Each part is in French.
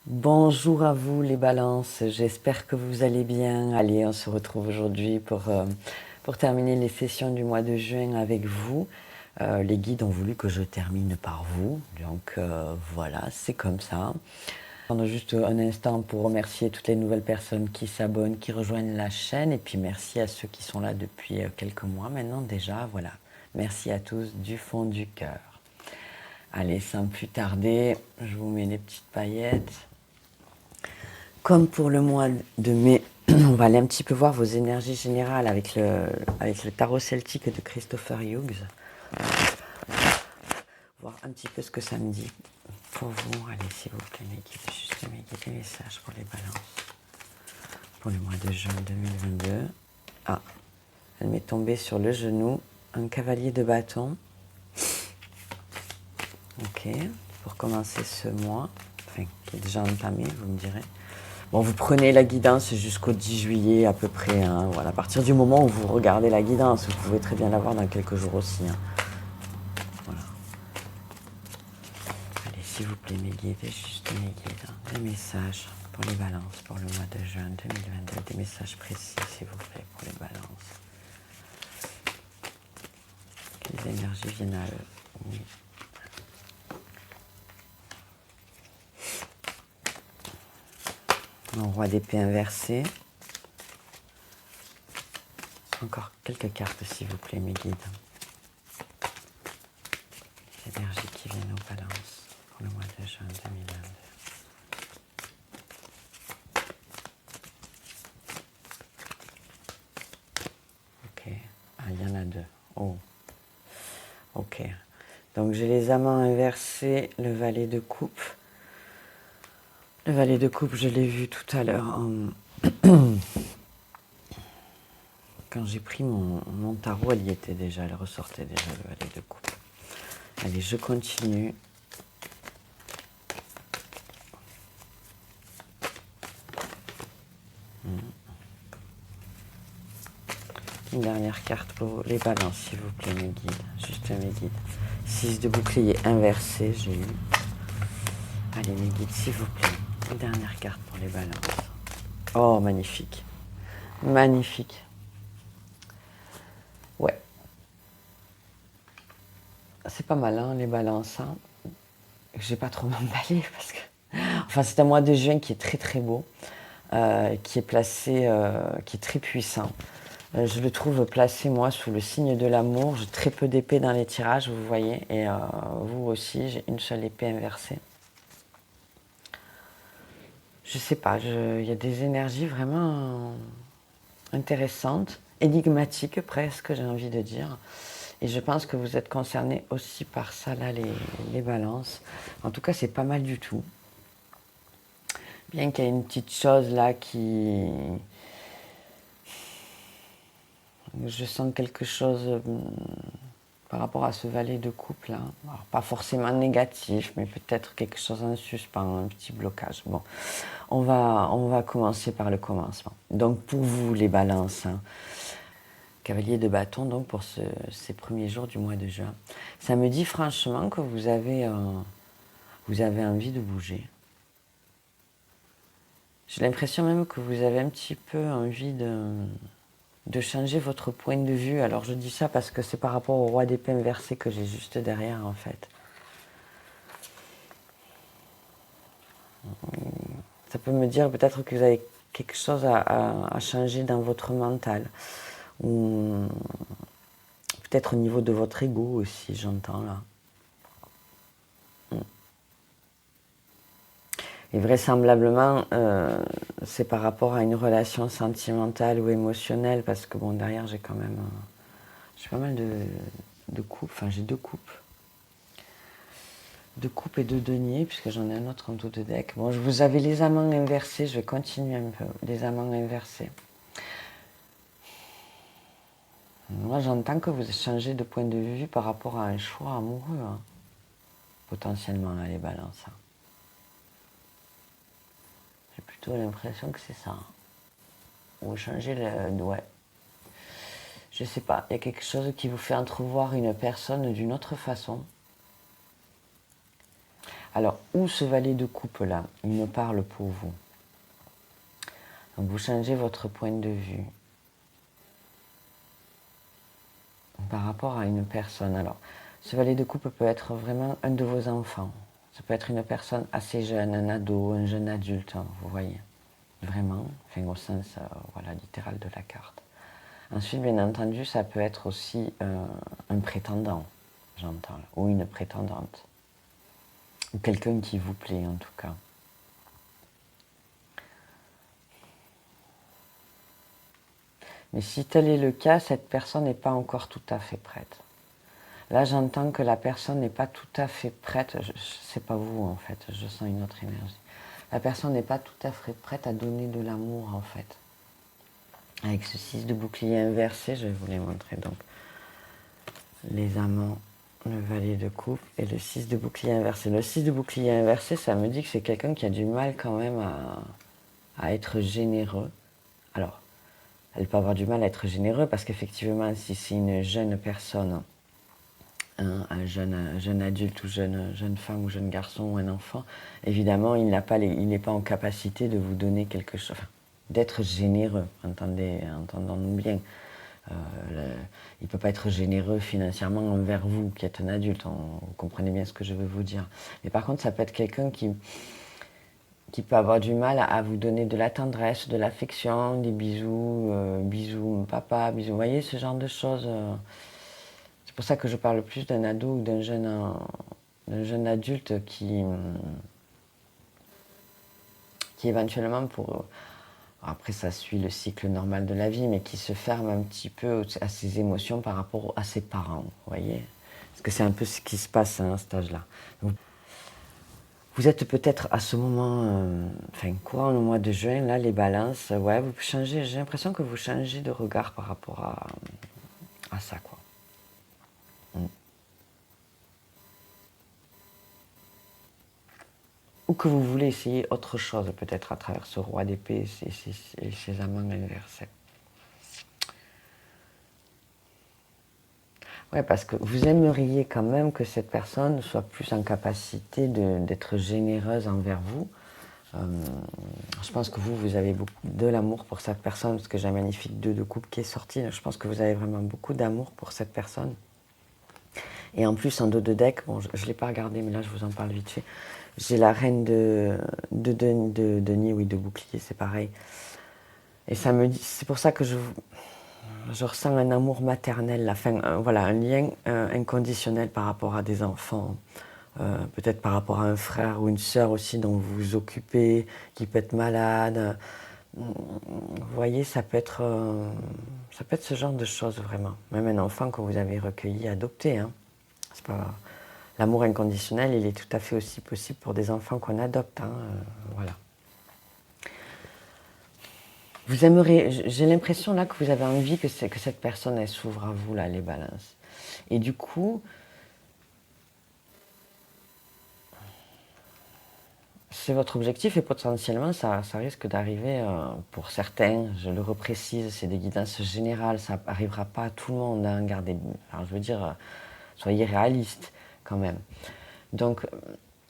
Bonjour à vous les balances, j'espère que vous allez bien. Allez, on se retrouve aujourd'hui pour terminer les sessions du mois de juin avec vous. Les guides ont voulu que je termine par vous, donc voilà, c'est comme ça. Prendre juste un instant pour remercier toutes les nouvelles personnes qui s'abonnent, qui rejoignent la chaîne, et puis merci à ceux qui sont là depuis quelques mois maintenant déjà, voilà. Merci à tous du fond du cœur. Allez, sans plus tarder, je vous mets les petites paillettes. Comme pour le mois de mai, on va aller un petit peu voir vos énergies générales avec le tarot celtique de Christopher Hughes. Voir un petit peu ce que ça me dit pour vous. Allez, s'il vous plaît, mes guides, juste mes guides et messages pour les balances. Pour le mois de juin 2022. Ah, elle m'est tombée sur le genou. Un cavalier de bâton. Ok, pour commencer ce mois, enfin, qui est déjà entamé, vous me direz. Bon, vous prenez la guidance jusqu'au 10 juillet à peu près. Hein, voilà. À partir du moment où vous regardez la guidance, vous pouvez très bien la voir dans quelques jours aussi. Hein. Voilà. Allez, s'il vous plaît, mes guides, juste mes guides. Hein, des messages pour les balances pour le mois de juin 2022. Des messages précis, s'il vous plaît, pour les balances. Que les énergies viennent à eux. Oui. Un roi d'épée inversé. Encore quelques cartes, s'il vous plaît, mes guides. Les énergies qui viennent aux balances pour le mois de juin 2022. Ok. Ah, il y en a deux. Oh. Ok. Donc j'ai les amants inversés, le valet de coupe. Le valet de coupe, je l'ai vu tout à l'heure. Quand j'ai pris mon tarot, elle y était déjà, elle ressortait déjà, le valet de coupe. Allez, je continue. Une dernière carte pour les balances, s'il vous plaît, mes guides. Juste mes guides. 6 de bouclier inversé, j'ai eu. Allez, mes guides, s'il vous plaît. Une dernière carte pour les balances. Oh, magnifique. Magnifique. Ouais. C'est pas mal, hein, les balances. Hein. Je vais pas trop m'emballer parce que... Enfin, c'est un mois de juin qui est très très beau, qui est placé, qui est très puissant. Je le trouve placé, moi, sous le signe de l'amour. J'ai très peu d'épées dans les tirages, vous voyez. Et vous aussi, j'ai une seule épée inversée. Je sais pas, il y a des énergies vraiment intéressantes, énigmatiques presque, j'ai envie de dire. Et je pense que vous êtes concernés aussi par ça, là, les balances. En tout cas, c'est pas mal du tout. Bien qu'il y ait une petite chose là qui... Je sens quelque chose par rapport à ce valet de coupe là. Alors, pas forcément négatif, mais peut-être quelque chose en suspens, un petit blocage. Bon, on va commencer par le commencement. Donc pour vous les balances, hein, cavalier de bâton, donc pour ces premiers jours du mois de juin, ça me dit franchement que vous avez envie de bouger. J'ai l'impression même que vous avez un petit peu envie de changer votre point de vue. Alors je dis ça parce que c'est par rapport au roi d'épée inversé que j'ai juste derrière en fait. Ça peut me dire peut-être que vous avez quelque chose à changer dans votre mental. Ou peut-être au niveau de votre ego aussi, j'entends là. Et vraisemblablement, c'est par rapport à une relation sentimentale ou émotionnelle, parce que bon, derrière, j'ai quand même... j'ai pas mal de coupes, enfin j'ai deux coupes. Deux coupes et deux deniers, puisque j'en ai un autre en dos de deck. Bon, vous avez les amants inversés, je vais continuer un peu. Les amants inversés. Moi, j'entends que vous changez de point de vue par rapport à un choix amoureux, hein. Potentiellement, là, les balances. Hein. J'ai plutôt l'impression que c'est ça. Hein. Vous changez le... Ouais. Je sais pas, il y a quelque chose qui vous fait entrevoir une personne d'une autre façon. Alors, où ce valet de coupe là, il me parle pour vous. Donc, vous changez votre point de vue par rapport à une personne. Alors, ce valet de coupe peut être vraiment un de vos enfants. Ça peut être une personne assez jeune, un ado, un jeune adulte, hein, vous voyez. Vraiment, enfin, au sens voilà, littéral de la carte. Ensuite, bien entendu, ça peut être aussi un prétendant, j'entends, ou une prétendante. Ou quelqu'un qui vous plaît, en tout cas. Mais si tel est le cas, cette personne n'est pas encore tout à fait prête. Là, j'entends que la personne n'est pas tout à fait prête. C'est pas vous, en fait. Je sens une autre énergie. La personne n'est pas tout à fait prête à donner de l'amour, en fait. Avec ce 6 de bouclier inversé, je vais vous les montrer. Donc, les amants, le valet de coupe et le 6 de bouclier inversé. Le 6 de bouclier inversé, ça me dit que c'est quelqu'un qui a du mal quand même à être généreux. Alors, elle peut avoir du mal à être généreux parce qu'effectivement, si c'est une jeune personne, un jeune adulte ou jeune femme ou jeune garçon ou un enfant, évidemment, il n'est pas en capacité de vous donner quelque chose, enfin, d'être généreux, entendons-nous bien. Il ne peut pas être généreux financièrement envers vous, qui êtes un adulte, vous comprenez bien ce que je veux vous dire. Mais par contre, ça peut être quelqu'un qui peut avoir du mal à vous donner de la tendresse, de l'affection, des bisous, bisous papa, bisous, vous voyez, ce genre de choses. C'est pour ça que je parle plus d'un ado ou d'un jeune adulte qui éventuellement après ça suit le cycle normal de la vie, mais qui se ferme un petit peu à ses émotions par rapport à ses parents, vous voyez. Parce que c'est un peu ce qui se passe à cet âge-là. Vous êtes peut-être à ce moment, courant le mois de juin, là, les balances, ouais, vous changez, j'ai l'impression que vous changez de regard par rapport à ça, quoi. Ou que vous voulez essayer autre chose, peut-être à travers ce roi d'épée et ces amants inversés. Ouais, parce que vous aimeriez quand même que cette personne soit plus en capacité d'être généreuse envers vous. Je pense que vous avez beaucoup de l'amour pour cette personne, parce que j'ai un magnifique 2 de coupe qui est sorti. Je pense que vous avez vraiment beaucoup d'amour pour cette personne. Et en plus, en dos de deck, bon, je ne l'ai pas regardé, mais là, je vous en parle vite fait. J'ai la reine de denier, oui, de bouclier, c'est pareil. Et ça me dit, c'est pour ça que je ressens un amour maternel, voilà, un lien inconditionnel par rapport à des enfants. Peut-être par rapport à un frère ou une sœur aussi dont vous vous occupez, qui peut être malade. Vous voyez, ça peut être ce genre de choses vraiment. Même un enfant que vous avez recueilli, adopté. Hein. C'est pas... L'amour inconditionnel, il est tout à fait aussi possible pour des enfants qu'on adopte. Hein. Voilà. Vous aimeriez, j'ai l'impression là que vous avez envie que cette personne elle s'ouvre à vous, là, les balances. Et du coup, c'est votre objectif et potentiellement ça risque d'arriver pour certains, je le reprécise, c'est des guidances générales, ça n'arrivera pas à tout le monde, hein, alors je veux dire, soyez réalistes quand même. Donc,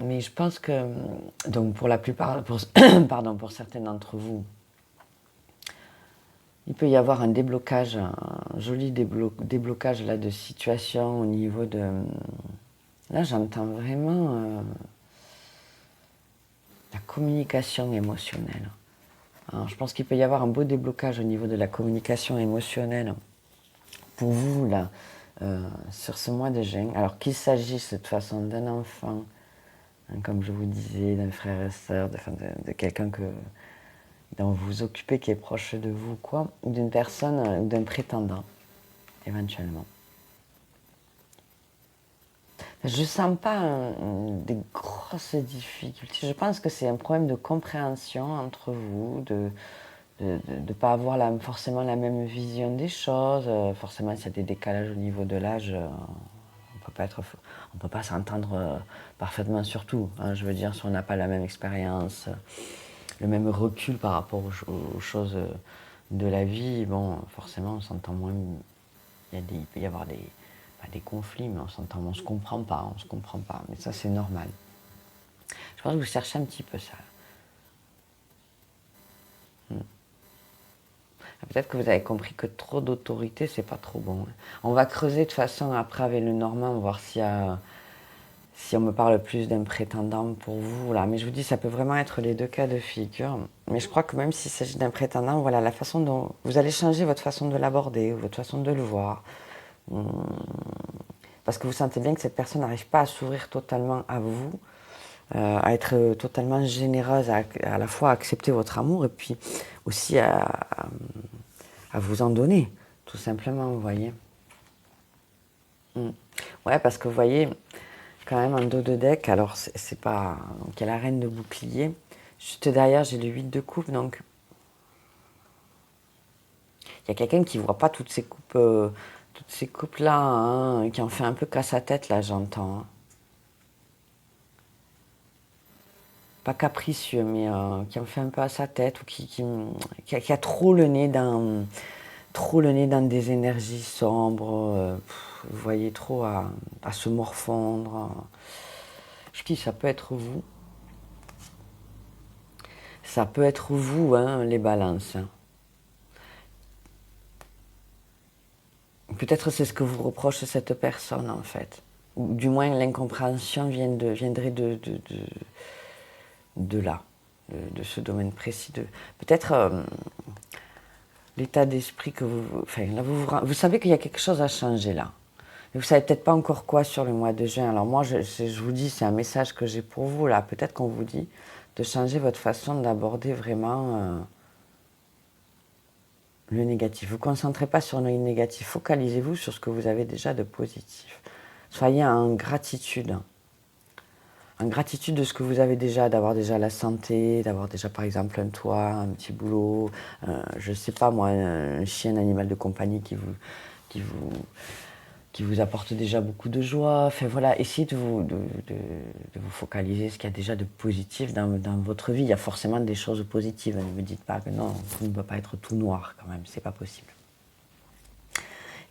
mais je pense que, donc pour la plupart, pardon, pour certains d'entre vous, il peut y avoir un déblocage, un joli déblocage là, de situation au niveau de... Là, j'entends vraiment la communication émotionnelle. Alors, je pense qu'il peut y avoir un beau déblocage au niveau de la communication émotionnelle pour vous, là, sur ce mois de juin. Alors qu'il s'agisse de toute façon d'un enfant, hein, comme je vous disais, d'un frère et sœur, de quelqu'un dont vous vous occupez, qui est proche de vous, quoi, ou d'une personne, ou d'un prétendant, éventuellement. Je ne sens pas des grosses difficultés. Je pense que c'est un problème de compréhension entre vous, de ne pas avoir forcément la même vision des choses. Forcément, s'il y a des décalages au niveau de l'âge, on peut pas s'entendre parfaitement sur tout. Hein. Je veux dire, si on n'a pas la même expérience, le même recul par rapport aux choses de la vie, bon, forcément, on s'entend moins. Il peut y avoir des conflits, mais on s'entend, on se comprend pas, mais ça c'est normal. Je pense que vous cherchez un petit peu ça. Peut-être que vous avez compris que trop d'autorité, c'est pas trop bon. On va creuser de toute façon après avec le Normand, voir si on me parle plus d'un prétendant pour vous. Là. Mais je vous dis, ça peut vraiment être les deux cas de figure. Mais je crois que même s'il s'agit d'un prétendant, voilà, la façon dont vous allez changer votre façon de l'aborder, votre façon de le voir. Parce que vous sentez bien que cette personne n'arrive pas à s'ouvrir totalement à vous, à être totalement généreuse, à la fois à accepter votre amour et puis aussi à vous en donner, tout simplement, vous voyez. Ouais, parce que vous voyez, quand même, un dos de deck, alors c'est pas... Donc il y a la reine de bouclier. Juste derrière, j'ai le 8 de coupe, donc... Il y a quelqu'un qui ne voit pas toutes ces coupes-là, hein, qui en fait un peu qu'à sa tête, là, j'entends. Hein. Pas capricieux, mais qui en fait un peu à sa tête, ou qui a trop le nez dans des énergies sombres, vous voyez, trop à se morfondre. Je dis, ça peut être vous. Ça peut être vous, hein, les balances. Peut-être c'est ce que vous reproche cette personne, en fait. Ou du moins, l'incompréhension viendrait de là, de ce domaine précis. Peut-être l'état d'esprit que vous... Enfin, là, vous savez qu'il y a quelque chose à changer, là. Vous ne savez peut-être pas encore quoi sur le mois de juin. Alors moi, je vous dis, c'est un message que j'ai pour vous, là. Peut-être qu'on vous dit de changer votre façon d'aborder vraiment le négatif. Vous ne vous concentrez pas sur le négatif. Focalisez-vous sur ce que vous avez déjà de positif. Soyez en gratitude. En gratitude de ce que vous avez déjà, d'avoir déjà la santé, d'avoir déjà par exemple un toit, un petit boulot, je ne sais pas moi, un chien, un animal de compagnie qui vous apporte déjà beaucoup de joie. Enfin voilà, essayez de vous focaliser ce qu'il y a déjà de positif dans votre vie. Il y a forcément des choses positives. Ne me dites pas que non, tout ne peut pas être tout noir quand même, c'est pas possible.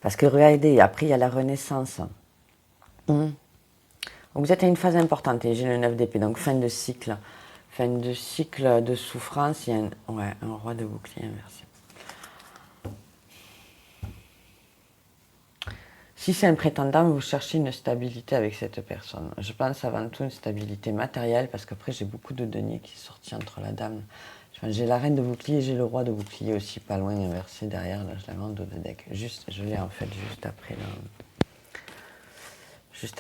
Parce que regardez, après il y a la renaissance. Donc vous êtes à une phase importante, et j'ai le 9 d'épée, donc fin de cycle. Fin de cycle de souffrance, il y a un roi de bouclier inversé. Si c'est un prétendant, vous cherchez une stabilité avec cette personne. Je pense avant tout une stabilité matérielle, parce qu'après j'ai beaucoup de deniers qui sont sortis entre la dame. J'ai la reine de bouclier et j'ai le roi de bouclier aussi, pas loin inversé derrière, là je l'avais en dos de deck. Je l'ai en fait juste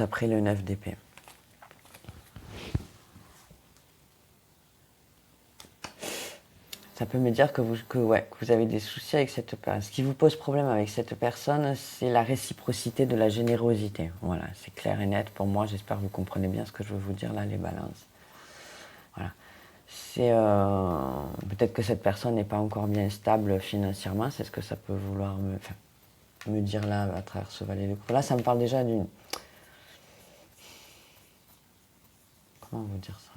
après le 9 d'épée. Ça peut me dire que vous avez des soucis avec cette personne. Ce qui vous pose problème avec cette personne, c'est la réciprocité de la générosité. Voilà, c'est clair et net pour moi. J'espère que vous comprenez bien ce que je veux vous dire là, les balances. Voilà. C'est peut-être que cette personne n'est pas encore bien stable financièrement. C'est ce que ça peut vouloir me dire là à travers ce valet de coupe. Là, ça me parle déjà d'une... Comment vous dire ça ?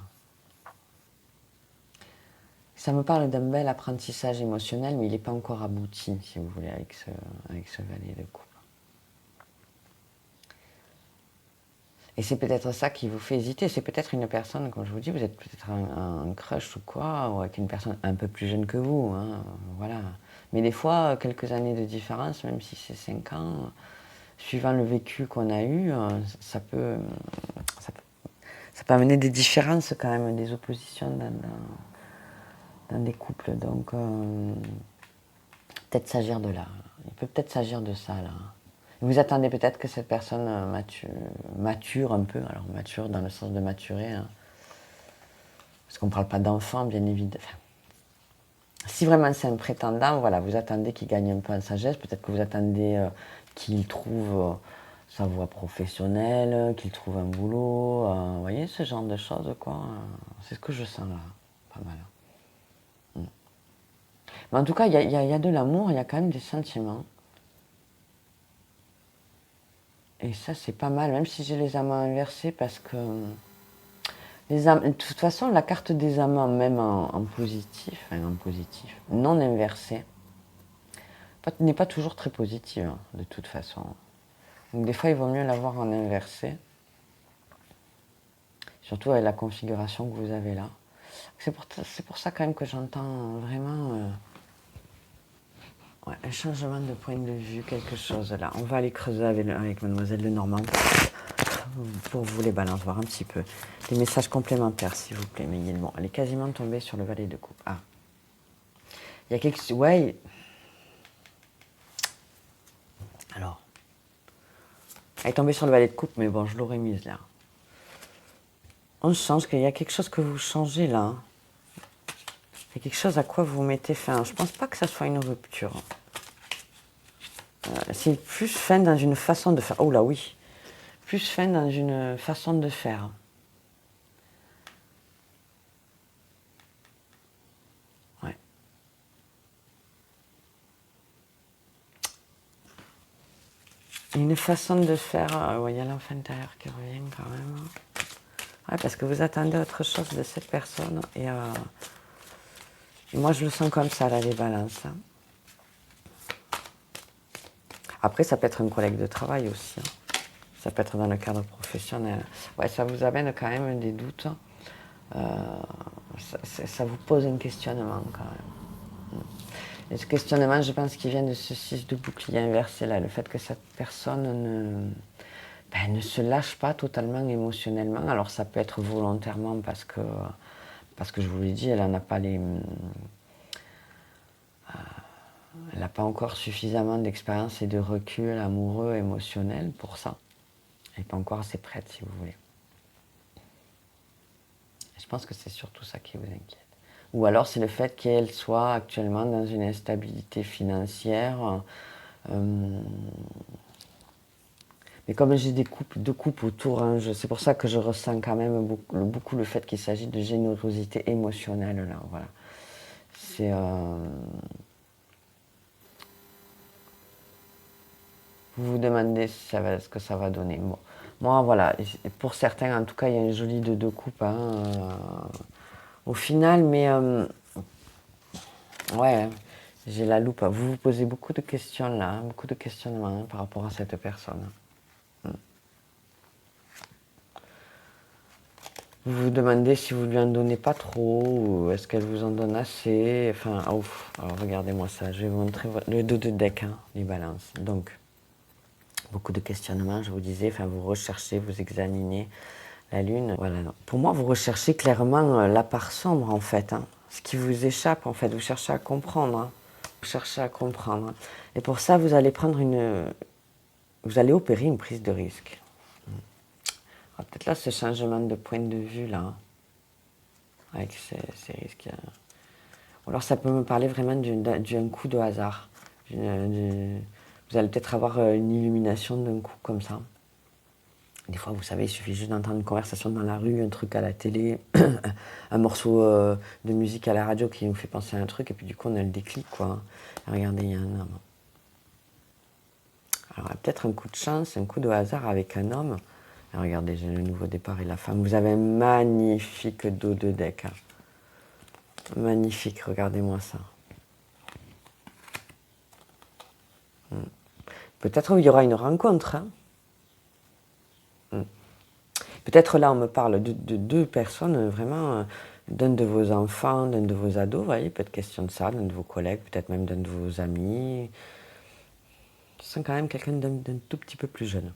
Ça me parle d'un bel apprentissage émotionnel, mais il n'est pas encore abouti, si vous voulez, avec ce valet de coupe. Et c'est peut-être ça qui vous fait hésiter. C'est peut-être une personne, comme je vous dis, vous êtes peut-être un crush ou quoi, ou avec une personne un peu plus jeune que vous. Hein, voilà. Mais des fois, quelques années de différence, même si c'est 5 ans, suivant le vécu qu'on a eu, ça peut amener des différences quand même, des oppositions dans des couples. Donc, peut-être s'agir de là. Il peut peut-être s'agir de ça, là. Vous attendez peut-être que cette personne mature un peu, alors mature dans le sens de maturer, hein. Parce qu'on ne parle pas d'enfant, bien évidemment. Enfin, si vraiment c'est un prétendant, voilà, vous attendez qu'il gagne un peu en sagesse, peut-être que vous attendez qu'il trouve sa voie professionnelle, qu'il trouve un boulot, vous voyez, ce genre de choses, quoi. C'est ce que je sens là, pas mal. Mais en tout cas, il y a de l'amour, il y a quand même des sentiments. Et ça, c'est pas mal, même si j'ai les amants inversés, parce que de toute façon, la carte des amants, même en positif, non inversé, n'est pas toujours très positive, hein, de toute façon. Donc des fois, il vaut mieux l'avoir en inversé. Surtout avec la configuration que vous avez là. C'est pour ça quand même que j'entends vraiment un changement de point de vue, quelque chose là. On va aller creuser avec Mademoiselle Lenormand pour vous les balances, voir un petit peu. Des messages complémentaires, s'il vous plaît, mais bon, elle est quasiment tombée sur le valet de coupe. Ah. Il y a quelque chose... Ouais. Alors. Elle est tombée sur le valet de coupe, mais bon, je l'aurais mise là. On change, qu'il y a quelque chose que vous changez là. Il y a quelque chose à quoi vous mettez fin. Je ne pense pas que ça soit une rupture. C'est plus fin dans une façon de faire. Oh là oui. Plus fin dans une façon de faire. Ouais. Une façon de faire. Il y a l'enfant intérieur qui revient quand même. Ouais, parce que vous attendez autre chose de cette personne. Et moi, je le sens comme ça, là, les balances. Hein. Après, ça peut être un collègue de travail aussi. Hein. Ça peut être dans le cadre professionnel. Ouais, ça vous amène quand même des doutes. Ça vous pose un questionnement quand même. Et ce questionnement, je pense qu'il vient de ce 6 de bouclier inversé là. Le fait que cette personne ne se lâche pas totalement émotionnellement. Alors ça peut être volontairement parce que je vous l'ai dit, elle n'a pas elle n'a pas encore suffisamment d'expérience et de recul amoureux, émotionnel pour ça. Elle n'est pas encore assez prête, si vous voulez. Et je pense que c'est surtout ça qui vous inquiète. Ou alors c'est le fait qu'elle soit actuellement dans une instabilité financière. Mais comme j'ai deux coupes autour, hein, c'est pour ça que je ressens quand même beaucoup le fait qu'il s'agit de générosité émotionnelle. Là, voilà. C'est... Vous vous demandez ce que ça va donner. Bon. Moi, voilà, pour certains, en tout cas, il y a un joli de deux coupes hein, au final, mais ouais, j'ai la loupe. Vous vous posez beaucoup de questions là, hein, beaucoup de questionnements hein, par rapport à cette personne. Vous vous demandez si vous lui en donnez pas trop, ou est-ce qu'elle vous en donne assez. Enfin, ouf, alors regardez-moi ça, je vais vous montrer le dos de deck, hein, les balances. Donc, beaucoup de questionnements, je vous disais, enfin, vous recherchez, vous examinez la lune. Voilà. Pour moi, vous recherchez clairement la part sombre, en fait. Hein. Ce qui vous échappe, en fait. Vous cherchez à comprendre. Hein. Vous cherchez à comprendre. Et pour ça, vous allez vous allez opérer une prise de risque. Peut-être là, ce changement de point de vue, là, hein, avec ces risques. Ou alors, ça peut me parler vraiment d'un coup de hasard. Vous allez peut-être avoir une illumination d'un coup, comme ça. Des fois, vous savez, il suffit juste d'entendre une conversation dans la rue, un truc à la télé, un morceau de musique à la radio qui nous fait penser à un truc, et puis du coup, on a le déclic, quoi. Et regardez, il y a un homme. Alors, peut-être un coup de chance, un coup de hasard avec un homme. Et regardez, j'ai le nouveau départ et la femme. Vous avez un magnifique dos de deck. Hein. Magnifique, regardez-moi ça. Peut-être qu'il y aura une rencontre. Hein. Peut-être là, on me parle de deux personnes, vraiment, d'un de vos enfants, d'un de vos ados, vous voyez, peut-être question de ça, d'un de vos collègues, peut-être même d'un de vos amis. Je sens quand même quelqu'un d'un tout petit peu plus jeune.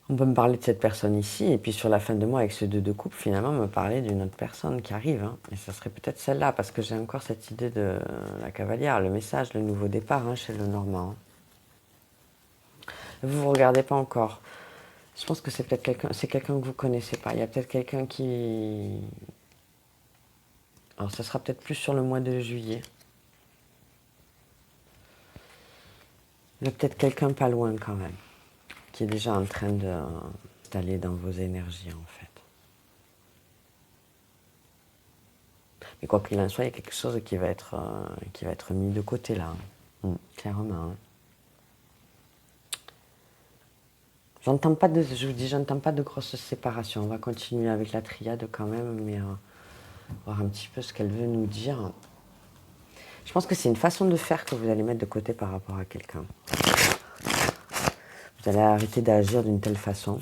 On peut me parler de cette personne ici, et puis sur la fin de mois, avec ce deux couple, finalement, me parler d'une autre personne qui arrive. Hein. Et ça serait peut-être celle-là, parce que j'ai encore cette idée de la cavalière, le message, le nouveau départ hein, chez le Normand. Vous ne vous regardez pas encore. Je pense que c'est peut-être quelqu'un que vous ne connaissez pas. Il y a peut-être quelqu'un qui... Alors ça sera peut-être plus sur le mois de juillet. Il y a peut-être quelqu'un pas loin quand même, qui est déjà en train d'aller dans vos énergies en fait. Mais quoi qu'il en soit, il y a quelque chose qui va être mis de côté là, clairement. Hein. J'entends pas je vous dis, j'entends pas de grosses séparations. On va continuer avec la triade quand même, mais voir un petit peu ce qu'elle veut nous dire. Je pense que c'est une façon de faire que vous allez mettre de côté par rapport à quelqu'un. Vous allez arrêter d'agir d'une telle façon.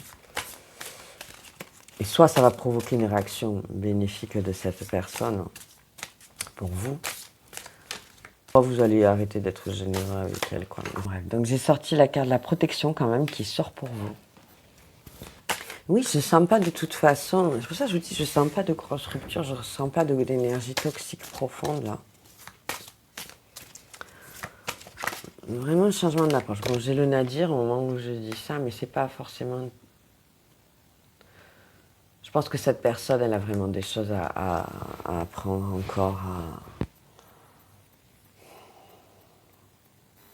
Et soit ça va provoquer une réaction bénéfique de cette personne pour vous, soit vous allez arrêter d'être généreux avec elle, quoi. Bref, donc j'ai sorti la carte de la protection quand même qui sort pour vous. Oui, je ne sens pas de toute façon, c'est pour ça que je vous dis, je ne sens pas de grosse rupture, je ne ressens pas d'énergie toxique profonde là. Vraiment un changement d'approche. Bon, j'ai le Nadir au moment où je dis ça, mais c'est pas forcément... Je pense que cette personne, elle a vraiment des choses à apprendre encore,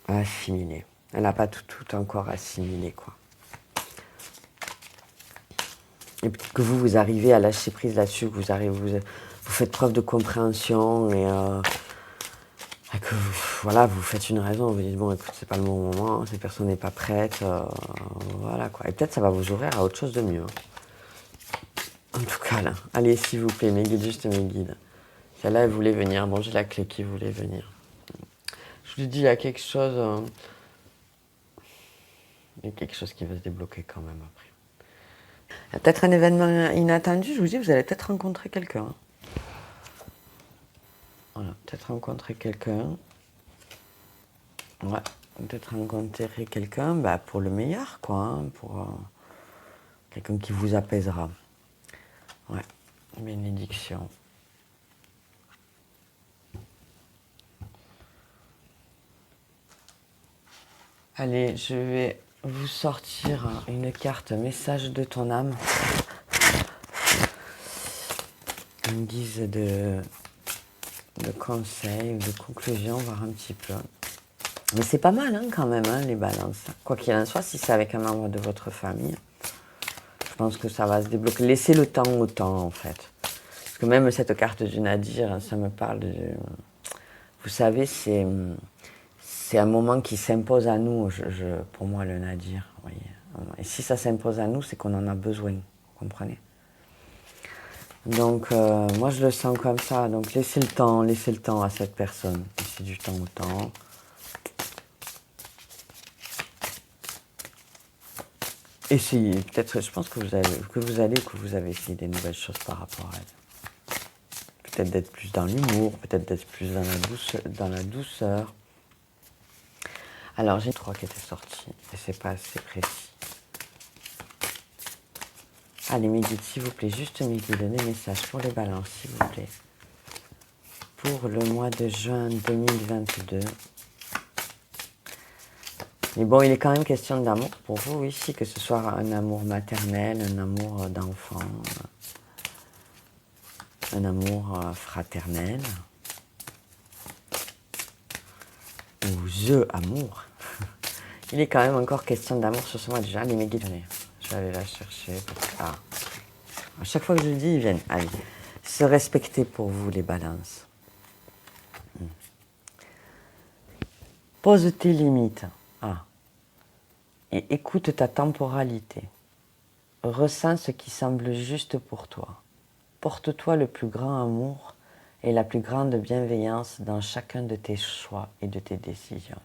à assimiler. Elle n'a pas tout encore assimilé, quoi. Et puis que vous arrivez à lâcher prise là-dessus, que vous faites preuve de compréhension et que voilà, vous faites une raison, vous dites bon écoute, c'est pas le bon moment, cette personne n'est pas prête, voilà quoi. Et peut-être ça va vous ouvrir à autre chose de mieux. En tout cas là, allez s'il vous plaît, mes guides, juste mes guides. Celle-là elle voulait venir, bon j'ai la clé qui voulait venir. Je vous dis, il y a quelque chose, qui va se débloquer quand même après. Il y a peut-être un événement inattendu, je vous dis, vous allez peut-être rencontrer quelqu'un. Voilà, peut-être rencontrer quelqu'un. Ouais, peut-être rencontrer quelqu'un pour le meilleur, quoi, hein, pour quelqu'un qui vous apaisera. Ouais, bénédiction. Allez, je vais vous sortir une carte message de ton âme. En guise de conseil, de conclusion, voir un petit peu. Mais c'est pas mal hein, quand même, hein, les balances. Quoi qu'il en soit, si c'est avec un membre de votre famille, je pense que ça va se débloquer. Laissez le temps au temps, en fait. Parce que même cette carte du Nadir, ça me parle de... Vous savez, c'est un moment qui s'impose à nous, pour moi, le Nadir. Voyez. Et si ça s'impose à nous, c'est qu'on en a besoin. Vous comprenez? Donc, moi, je le sens comme ça. Donc, laissez le temps à cette personne. Laissez du temps au temps. Essayez. Peut-être, je pense que vous avez essayé des nouvelles choses par rapport à elle. Peut-être d'être plus dans l'humour, peut-être d'être plus dans la douceur. Alors, j'ai 3 qui étaient sortis, et c'est pas assez précis. Allez, mes guides, s'il vous plaît, juste mes guides, des messages pour les balances, s'il vous plaît. Pour le mois de juin 2022. Mais bon, il est quand même question d'amour pour vous ici, que ce soit un amour maternel, un amour d'enfant, un amour fraternel, ou The amour. Il est quand même encore question d'amour sur ce mois de juin. Allez, mes guides, je vais aller la chercher. Ah. À chaque fois que je le dis, ils viennent. Allez, se respecter pour vous, les balances. Pose tes limites. Ah. Et écoute ta temporalité. Ressens ce qui semble juste pour toi. Porte-toi le plus grand amour et la plus grande bienveillance dans chacun de tes choix et de tes décisions.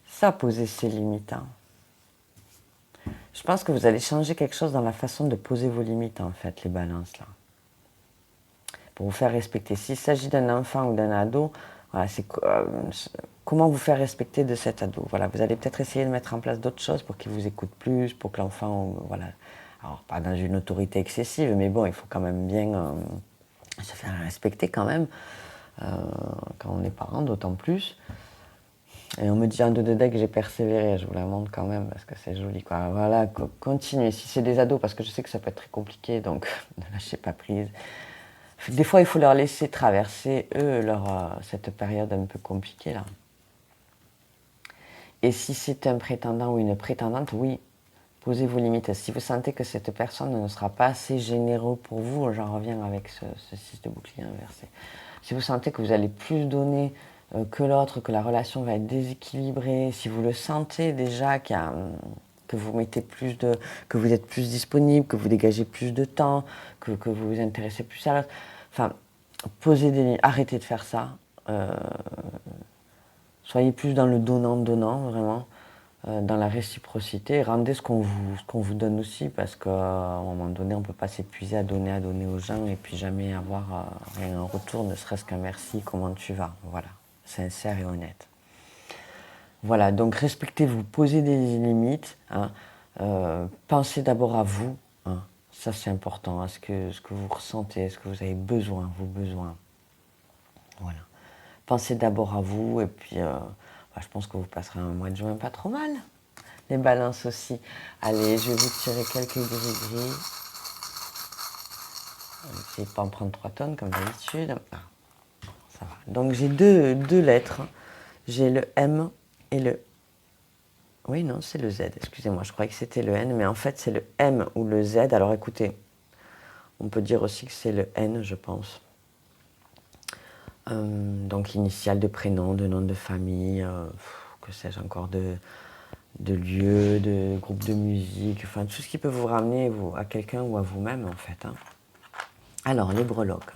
Ça, poser ses limites. Hein. Je pense que vous allez changer quelque chose dans la façon de poser vos limites, en fait, les balances, là. Pour vous faire respecter. S'il s'agit d'un enfant ou d'un ado, voilà, c'est comment vous faire respecter de cet ado. Voilà, vous allez peut-être essayer de mettre en place d'autres choses pour qu'il vous écoute plus, pour que l'enfant, voilà, alors pas dans une autorité excessive, mais bon, il faut quand même bien se faire respecter quand même, quand on est parent, d'autant plus. Et on me dit en 2 de deck, j'ai persévéré, je vous la montre quand même parce que c'est joli, quoi. Voilà, continuez. Si c'est des ados, parce que je sais que ça peut être très compliqué, donc ne lâchez pas prise. Des fois, il faut leur laisser traverser, eux, cette période un peu compliquée, là. Et si c'est un prétendant ou une prétendante, oui, posez vos limites. Si vous sentez que cette personne ne sera pas assez généreux pour vous, j'en reviens avec ce 6 de bouclier inversé. Si vous sentez que vous allez plus donner que l'autre, que la relation va être déséquilibrée, si vous le sentez déjà que vous mettez que vous êtes plus disponible, que vous dégagez plus de temps, que vous vous intéressez plus à l'autre, enfin, arrêtez de faire ça. Soyez plus dans le donnant-donnant, vraiment. dans la réciprocité. Rendez ce qu'on vous donne aussi, parce qu'à un moment donné, on ne peut pas s'épuiser à donner aux gens et puis jamais avoir rien en retour, ne serait-ce qu'un merci, comment tu vas. Voilà, sincère et honnête. Voilà, donc respectez-vous, posez des limites, hein, pensez d'abord à vous, hein, ça c'est important, à ce que vous ressentez, ce que vous avez besoin, vos besoins. Voilà. Pensez d'abord à vous et puis je pense que vous passerez un mois de juin pas trop mal. Les balances aussi. Allez, je vais vous tirer quelques gris-gris. Essayez de ne pas en prendre 3 tonnes comme d'habitude. Ah, ça va. Donc j'ai deux lettres. J'ai le M et le... Oui, non, c'est le Z. Excusez-moi, je croyais que c'était le N, mais en fait c'est le M ou le Z. Alors écoutez, on peut dire aussi que c'est le N, je pense. Donc initial de prénom, de nom de famille, que sais-je encore, de lieu, de groupe de musique, enfin tout ce qui peut vous ramener à quelqu'un ou à vous-même en fait. Hein. Alors, les breloques.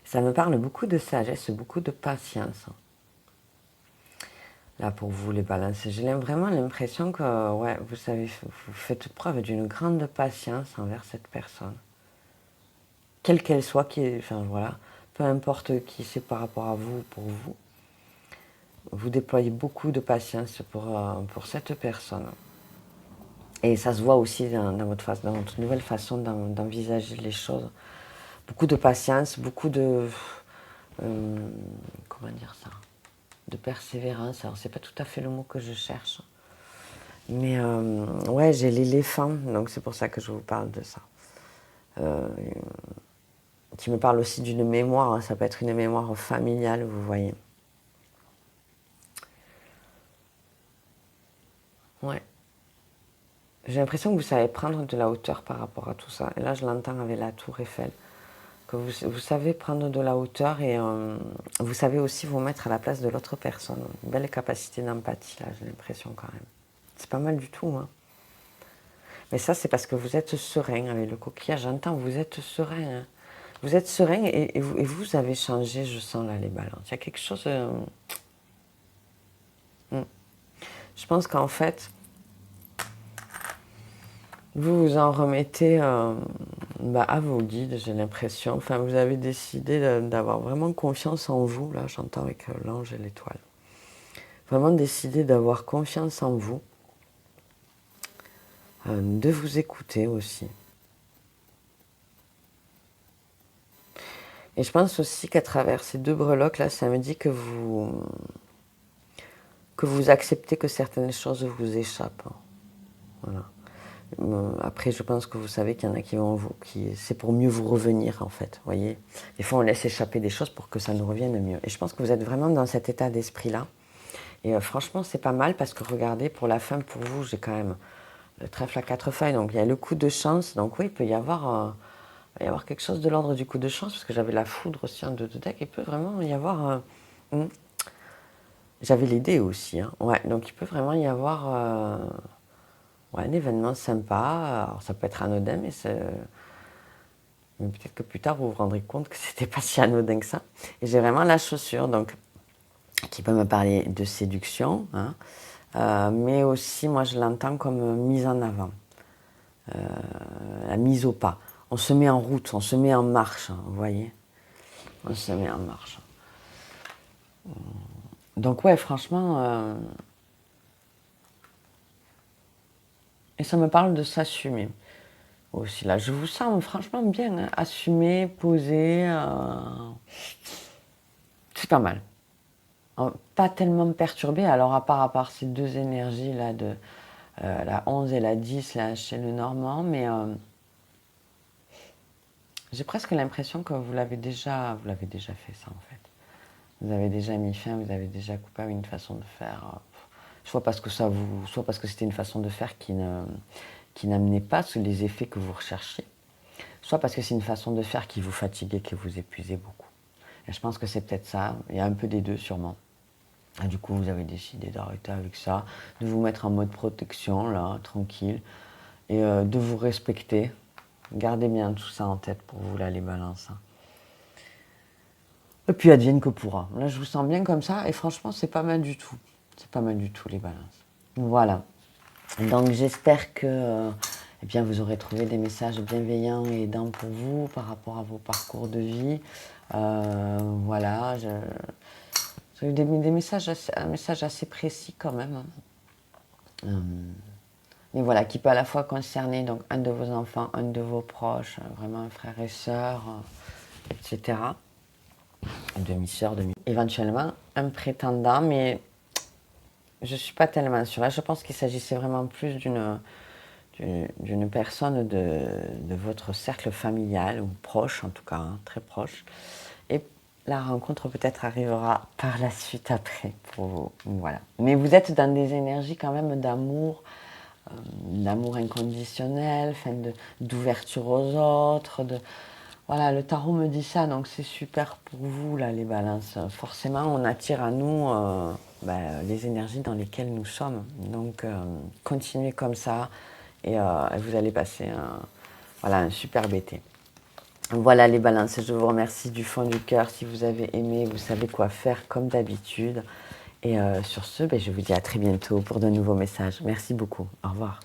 Ça me parle beaucoup de sagesse, beaucoup de patience. Là, pour vous, les balances, j'ai vraiment l'impression que ouais, vous faites preuve d'une grande patience envers cette personne. Quelle qu'elle soit, enfin voilà, peu importe qui c'est par rapport à vous ou pour vous, vous déployez beaucoup de patience pour cette personne. Et ça se voit aussi dans votre nouvelle façon d'envisager les choses. Beaucoup de patience, beaucoup de... comment dire ça? De persévérance. Alors, c'est pas tout à fait le mot que je cherche. Mais ouais, j'ai l'éléphant, donc c'est pour ça que je vous parle de ça. Qui me parle aussi d'une mémoire, hein, ça peut être une mémoire familiale, vous voyez. Ouais. J'ai l'impression que vous savez prendre de la hauteur par rapport à tout ça. Et là, je l'entends avec la tour Eiffel. Que vous savez prendre de la hauteur et vous savez aussi vous mettre à la place de l'autre personne. Une belle capacité d'empathie, là, j'ai l'impression quand même. C'est pas mal du tout, hein. Mais ça, c'est parce que vous êtes serein avec le coquillage. J'entends, vous êtes serein. Hein. Vous êtes serein et vous avez changé, je sens là, les balances. Il y a quelque chose... Je pense qu'en fait, vous vous en remettez à vos guides, j'ai l'impression. Enfin, vous avez décidé d'avoir vraiment confiance en vous. Là, j'entends avec l'ange et l'étoile. Vraiment décidé d'avoir confiance en vous. De vous écouter aussi. Et je pense aussi qu'à travers ces deux breloques, là, ça me dit que vous acceptez que certaines choses vous échappent. Voilà. Après, je pense que vous savez qu'il y en a c'est pour mieux vous revenir, en fait. Voyez, des fois, on laisse échapper des choses pour que ça nous revienne mieux. Et je pense que vous êtes vraiment dans cet état d'esprit-là. Et franchement, c'est pas mal parce que regardez, pour la fin, pour vous, j'ai quand même le trèfle à 4 feuilles. Donc, il y a le coup de chance. Donc, oui, il peut y avoir quelque chose de l'ordre du coup de chance parce que j'avais la foudre aussi en 2 de deck. Il peut vraiment y avoir... J'avais l'idée aussi. Hein. Ouais, donc, il peut vraiment y avoir... un événement sympa, alors ça peut être anodin, mais peut-être que plus tard vous vous rendrez compte que c'était pas si anodin que ça. Et j'ai vraiment la chaussure, donc qui peut me parler de séduction, hein, mais aussi moi je l'entends comme mise en avant, la mise au pas. On se met en route, on se met en marche, hein, vous voyez, on se met en marche. Donc ouais, franchement, et ça me parle de s'assumer. Aussi là, je vous sens franchement bien, hein, assumé, posé, c'est pas mal. Pas tellement perturbé, alors à part ces deux énergies là de la 11 et la 10 là chez le Normand, mais j'ai presque l'impression que vous l'avez déjà fait ça en fait. Vous avez déjà mis fin, vous avez déjà coupé avec une façon de faire, soit parce que c'était une façon de faire qui n'amenait pas les effets que vous recherchiez, soit parce que c'est une façon de faire qui vous fatiguait, qui vous épuisait beaucoup. Et je pense que c'est peut-être ça, il y a un peu des deux sûrement. Et du coup, vous avez décidé d'arrêter avec ça, de vous mettre en mode protection, là, tranquille, et de vous respecter. Gardez bien tout ça en tête pour vous, là, les balances. Et puis, advienne que pourra. Là, je vous sens bien comme ça, et franchement, c'est pas mal du tout. C'est pas mal du tout, les balances. Voilà. Donc, j'espère que eh bien, vous aurez trouvé des messages bienveillants et aidants pour vous par rapport à vos parcours de vie. Voilà. J'ai eu des messages un message assez précis quand même. Mais voilà, qui peut à la fois concerner donc, un de vos enfants, un de vos proches, vraiment un frère et sœur, etc. Une demi-sœur, éventuellement un prétendant, mais je ne suis pas tellement sûre. Là, je pense qu'il s'agissait vraiment plus d'une personne de votre cercle familial, ou proche en tout cas, hein, très proche. Et la rencontre peut-être arrivera par la suite après pour vous. Voilà. Mais vous êtes dans des énergies quand même d'amour inconditionnel, d'ouverture aux autres. Voilà, le tarot me dit ça, donc c'est super pour vous, là, les balances. Forcément, on attire à nous les énergies dans lesquelles nous sommes. Donc, continuez comme ça et vous allez passer un superbe été. Voilà les balances, je vous remercie du fond du cœur. Si vous avez aimé, vous savez quoi faire comme d'habitude. Et sur ce, je vous dis à très bientôt pour de nouveaux messages. Merci beaucoup. Au revoir.